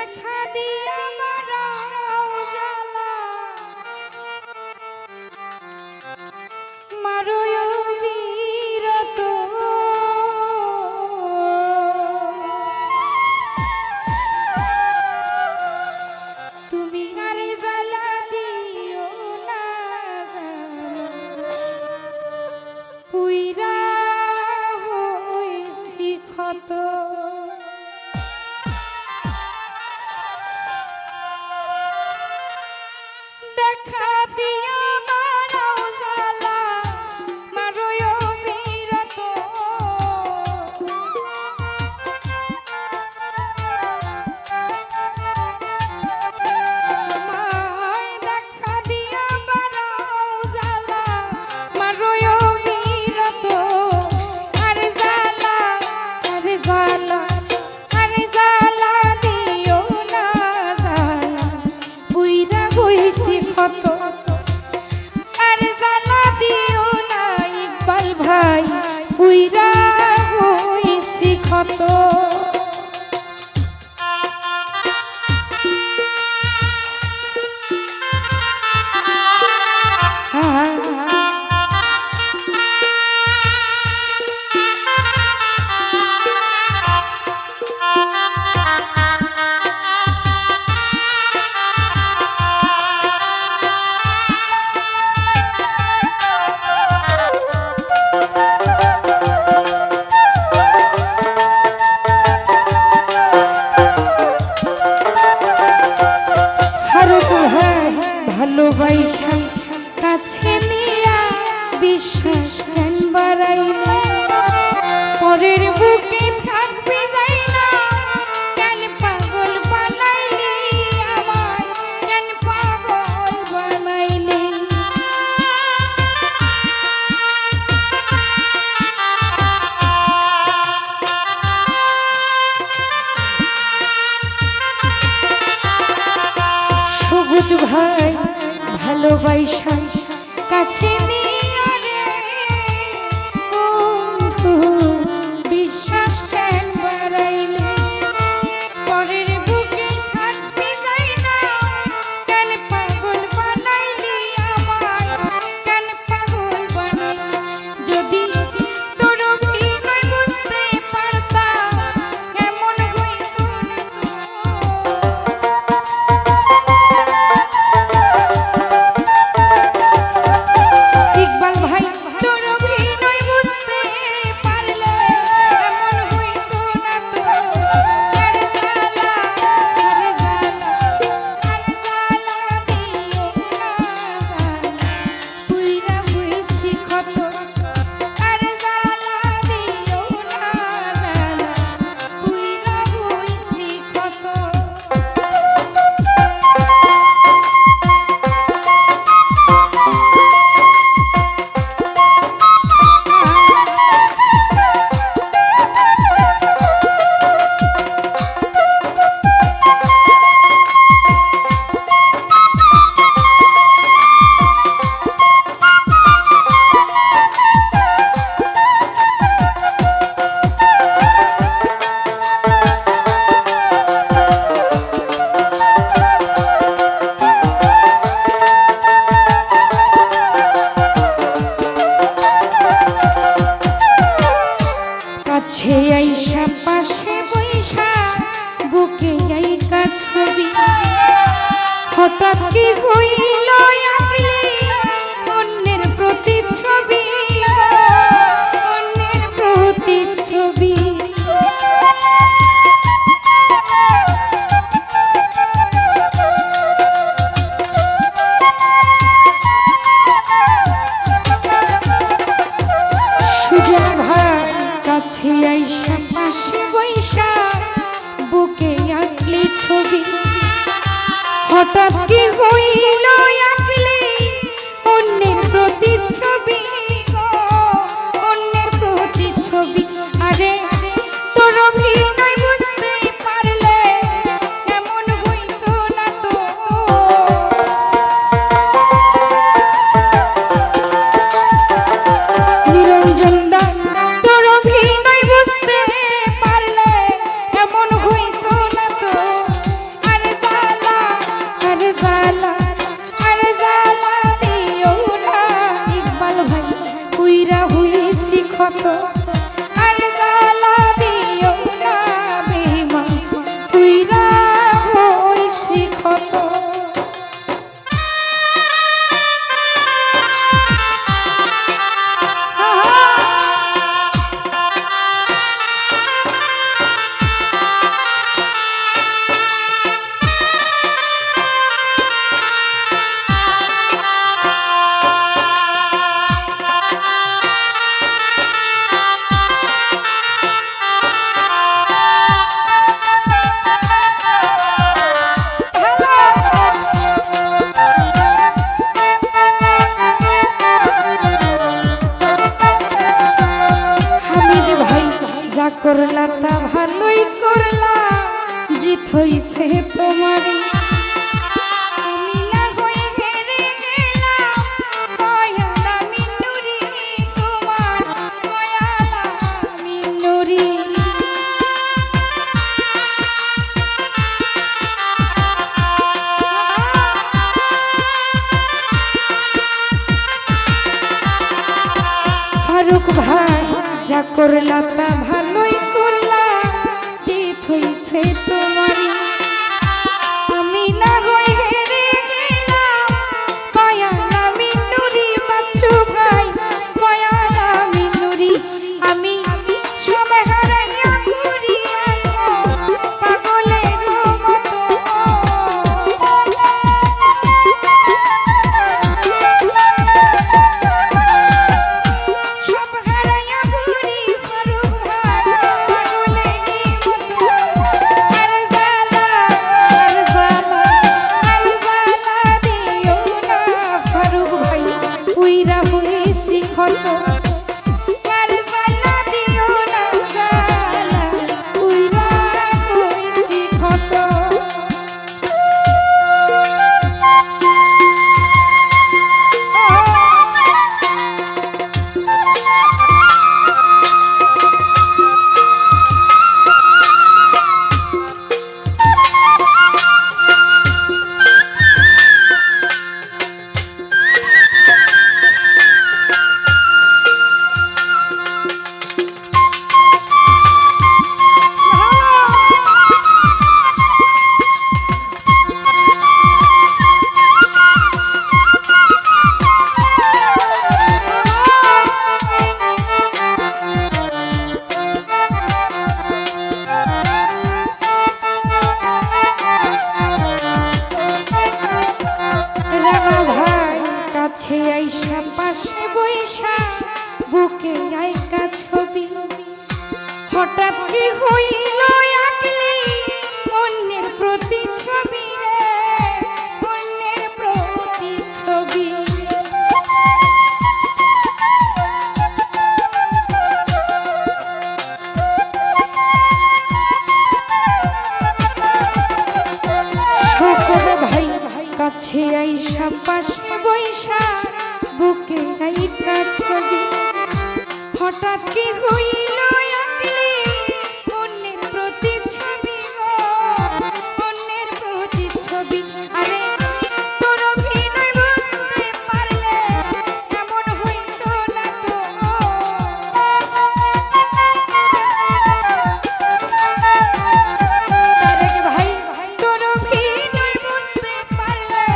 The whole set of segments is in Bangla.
দেখা দিয়া বাড়াও জ্বালা মারো অবিরত তুমি আরে জ্বালা দিও না পুইরা হইছি ক্ষত দেখা দিয়া বাড়াও জ্বালা মারো অবিরত আমায় দেখা দিয়া বাড়াও জ্বালা মারো অবিরত আরে জ্বালা আরে জ্বালা আরে জ্বালা দিও না জ্বালা পুইরা হইছি ক্ষত আরে জ্বালা দিও না ইকবাল ভাই পুইরা হইছি ক্ষত ভালোবাসা কাছে নিয়া বিশ্বাস কেন বাড়াইলে পরের বুকে থাকবে যাই না কেন পাগল বানাইলে আমায় কেন পাগল বানাইলে সবুজ ভাই ভালোবাসা কাছে নিয়া রে বন্ধু বিশ্বাস কেন বাড়াইলে পরের বুকে থাকতে যাই না কেন পাগল বানাইলি আমায় কেন পাগল বানাইলি যদি তোর অভিনয় বুঝতে পারতাম এমন হইতো ইকবাল ভাই তোর অভিনয় বুঝতে পারলে এমন হইতো না তো আরে জ্বালা আরে জ্বালা আরে জ্বালা দিও না জ্বালা পুইরা হইছি ক্ষত আরে জ্বালা দিও না জ্বালা পুইরা হইছি ক্ষত কাছে আইসা পাশে বইসা বুকে আইকা ছবি হঠাৎ কি হইল আঁকলি অন্যের প্রতিচ্ছবি অন্যের প্রতিচ্ছবি সুজন ভাই কাছে আইসা পাশে বইসা বুকে আঁকলি ছবি হঠাৎ কি হইল আঁকলি অন্যের প্রতিচ্ছবি অন্যের প্রতিচ্ছবি আরে তোর অভিনয় বুঝতে পারলে এমন হইতো না তো নিরঞ্জন দা তোর অভিনয় বুঝতে পারলে এমন হইতো না তো করলা তা ভালোই করলা, জিত হইছে তোমার। আমি না হয়ে হেরে গেলাম, কয়ালা মিনুরি তোমার, কয়ালা মিনুরি। ফারুক ভাই যা করলা তা ভালোই করলা, জিত হইছে তোমারই। আমি না হয়ে হেরে গেলাম, কয়ালা মিনুরি বাচ্চু ভাই, কয়ালা মিনুরি। আমি সব হারাইয়া ঘুরি পাগলের মতো, আইসা পাশে বইসা বুকে আইকা ছবি, হঠাৎ কি হইল আঁকলি অন্যের প্রতি ছবি রে, অন্যের প্রতি ছবি। ভাই কাছে আইসা পাশে বইসা বুকে আইকা ছবি, হঠাৎ কি হইল আঁকলি অন্যের প্রতি ছবি গো, অন্যের প্রতি ছবি। আরে তোর অভিনয় বুঝতে পারলে এমন হইতো না তো, তারেক ভাই তোর অভিনয় বুঝতে পারলে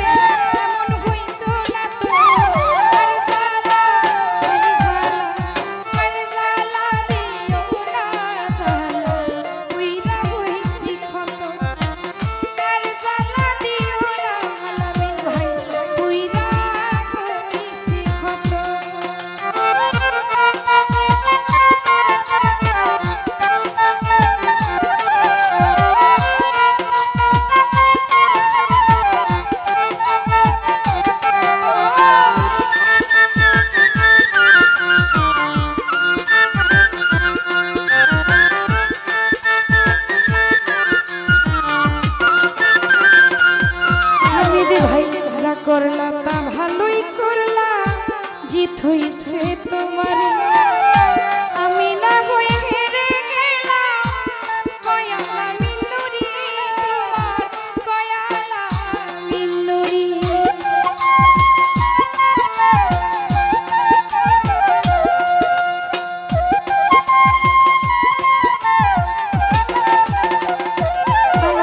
এমন হইতো না তো। করলা তা ভালোই করলা, জিত হইছে তোমার। আমি না হয়ে হেরে গেলাম, কয়ালা মিনুরি তোমার, কয়ালা মিনুরি।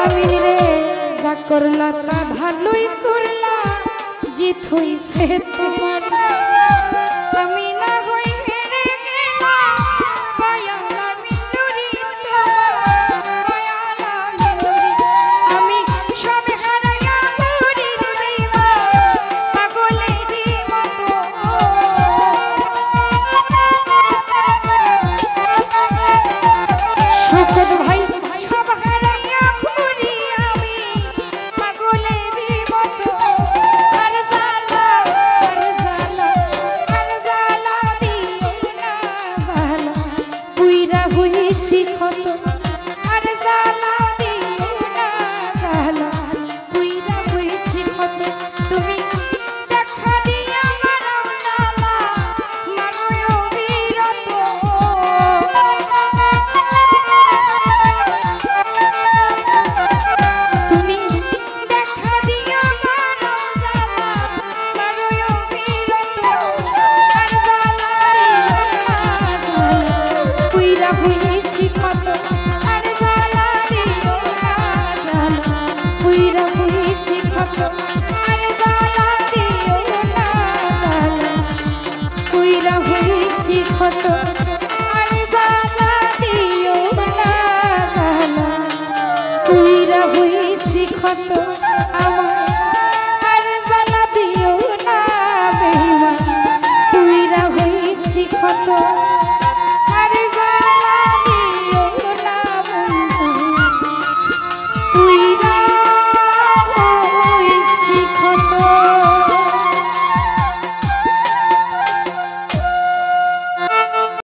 আমিন রে যা করলা তা ভালোই করলা, জিত হইছে তোমার। আমি না হই হেরে গেলাম, কয়ালা মিনুরি তোমার, কয়ালা মিনুরি। আমি সব হারাইয়া ঘুরি পাগলেরই মতো, শকত ভাই সব হারাইয়া ঘুরি আমি পাগলেরই মতো। আর তোমার